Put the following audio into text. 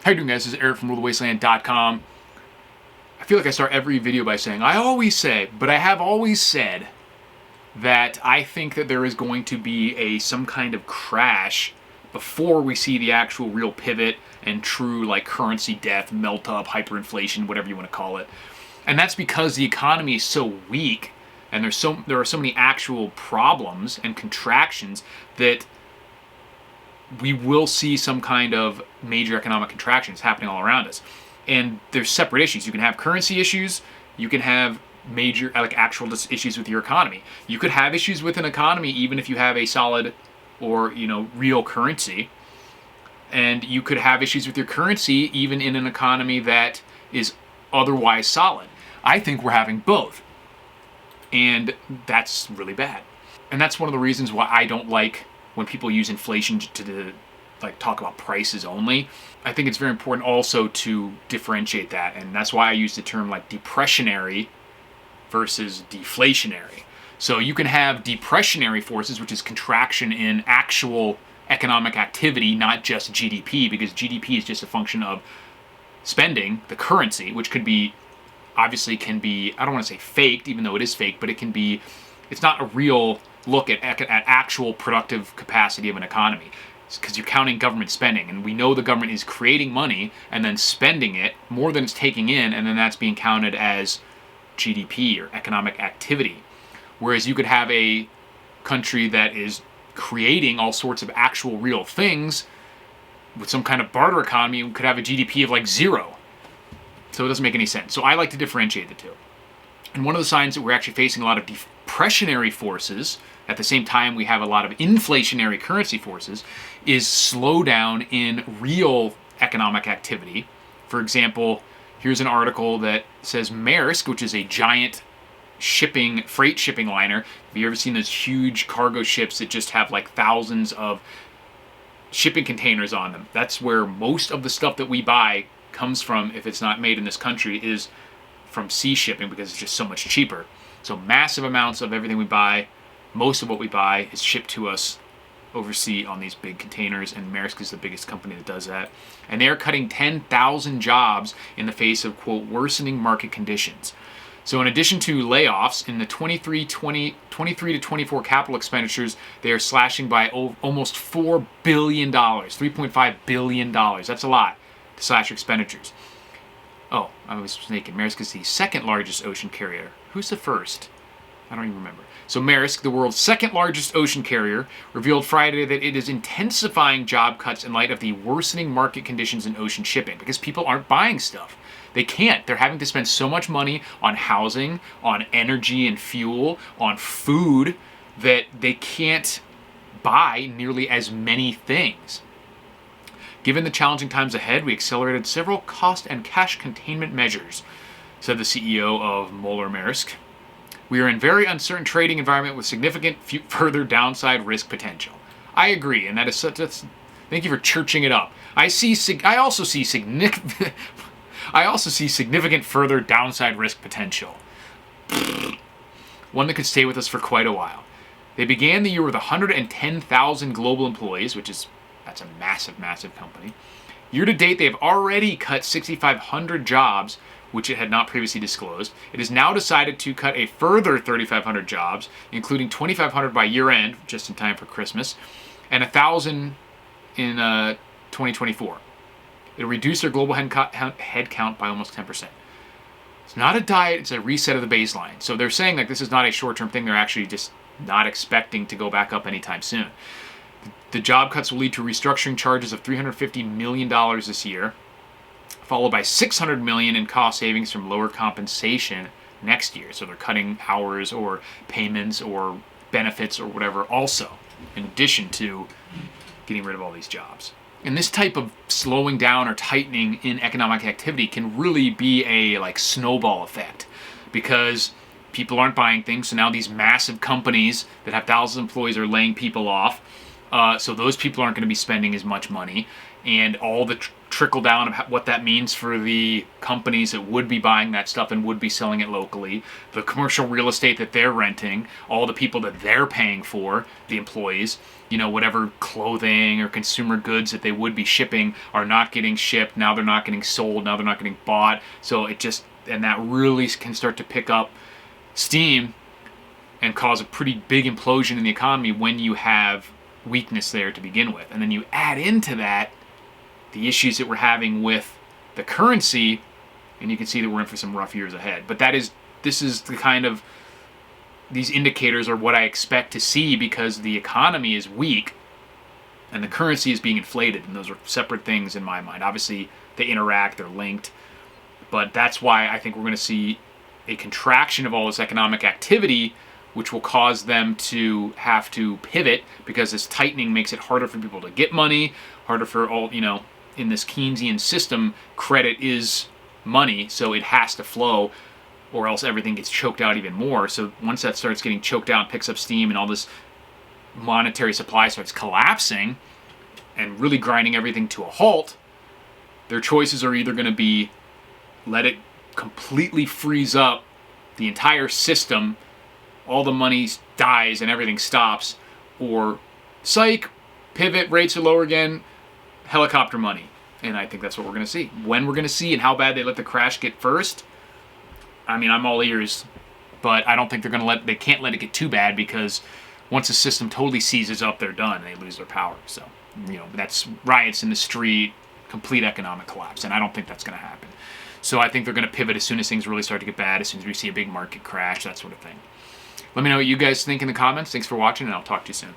How you doing, guys? This is Eric from RuleTheWasteland.com. I feel like I start every video by saying, I always say, but I have always said that I think that there is going to be some kind of crash before we see the actual real pivot and true like currency death, melt up, hyperinflation, whatever you want to call it. And that's because the economy is so weak and there are so many actual problems and contractions that we will see some kind of major economic contractions happening all around us. And there's separate issues. You can have currency issues. You can have major, like actual issues with your economy. You could have issues with an economy even if you have a solid or, real currency. And you could have issues with your currency even in an economy that is otherwise solid. I think we're having both. And that's really bad. And that's one of the reasons why I don't like when people use inflation to talk about prices only. I think it's very important also to differentiate that, and that's why I use the term like depressionary versus deflationary. So you can have depressionary forces, which is contraction in actual economic activity, not just GDP, because GDP is just a function of spending, the currency, which could be, obviously can be, I don't want to say faked, even though it is fake, but it's not a real look at actual productive capacity of an economy, because you're counting government spending, and we know the government is creating money and then spending it more than it's taking in, and then that's being counted as GDP or economic activity. Whereas you could have a country that is creating all sorts of actual real things with some kind of barter economy, you could have a GDP of like 0. So it doesn't make any sense. So I like to differentiate the two. And one of the signs that we're actually facing a lot of depressionary forces, at the same time we have a lot of inflationary currency forces, is slowdown in real economic activity. For example, here's an article that says Maersk, which is a giant freight shipping liner. Have you ever seen those huge cargo ships that just have like thousands of shipping containers on them? That's where most of the stuff that we buy comes from, if it's not made in this country, is from sea shipping, because it's just so much cheaper. So massive amounts of everything we buy, most of what we buy, is shipped to us overseas on these big containers, and Maersk is the biggest company that does that. And they're cutting 10,000 jobs in the face of, quote, worsening market conditions. So in addition to layoffs, in the 23 to 24 capital expenditures, they are slashing by almost $4 billion, $3.5 billion. That's a lot to slash your expenditures. Oh, I was mistaken. Maersk is the second largest ocean carrier. Who's the first? I don't even remember. So Maersk, the world's second largest ocean carrier, revealed Friday that it is intensifying job cuts in light of the worsening market conditions in ocean shipping, because people aren't buying stuff. They can't. They're having to spend so much money on housing, on energy and fuel, on food, that they can't buy nearly as many things. Given the challenging times ahead, we accelerated several cost and cash containment measures, said the CEO of Maersk. We are in very uncertain trading environment with significant further downside risk potential. I agree, and that's thank you for churching it up. I also see significant further downside risk potential. One that could stay with us for quite a while. They began the year with 110,000 global employees, that's a massive, massive company. Year to date, they have already cut 6,500 jobs, which it had not previously disclosed. It has now decided to cut a further 3,500 jobs, including 2,500 by year end, just in time for Christmas, and 1,000 in 2024. It'll reduce their global headcount by almost 10%. It's not a diet, it's a reset of the baseline. So they're saying this is not a short-term thing. They're actually just not expecting to go back up anytime soon. The job cuts will lead to restructuring charges of $350 million this year, followed by $600 million in cost savings from lower compensation next year. So they're cutting hours or payments or benefits or whatever also, in addition to getting rid of all these jobs. And this type of slowing down or tightening in economic activity can really be a snowball effect, because people aren't buying things. So now these massive companies that have thousands of employees are laying people off. So those people aren't going to be spending as much money, and all the trickle down of what that means for the companies that would be buying that stuff and would be selling it locally, the commercial real estate that they're renting, all the people that they're paying for, the employees, whatever clothing or consumer goods that they would be shipping are not getting shipped. Now they're not getting sold. Now they're not getting bought. So and that really can start to pick up steam and cause a pretty big implosion in the economy when you have weakness there to begin with. And then you add into that the issues that we're having with the currency, and you can see that we're in for some rough years ahead. But this is the kind of, these indicators are what I expect to see because the economy is weak and the currency is being inflated, and those are separate things in my mind. Obviously, they interact, they're linked, but that's why I think we're going to see a contraction of all this economic activity, which will cause them to have to pivot because this tightening makes it harder for people to get money, harder for all, in this Keynesian system, credit is money, so it has to flow or else everything gets choked out even more. So once that starts getting choked out and picks up steam and all this monetary supply starts collapsing and really grinding everything to a halt, their choices are either going to be let it completely freeze up the entire system, all the money dies and everything stops, or psych, pivot, rates are lower again, helicopter money. And I think that's what we're going to see. When we're going to see and how bad they let the crash get first, I mean, I'm all ears, but I don't think they can't let it get too bad because once the system totally seizes up, they're done. They lose their power. So, that's riots in the street, complete economic collapse, and I don't think that's going to happen. So I think they're going to pivot as soon as things really start to get bad, as soon as we see a big market crash, that sort of thing. Let me know what you guys think in the comments. Thanks for watching, and I'll talk to you soon.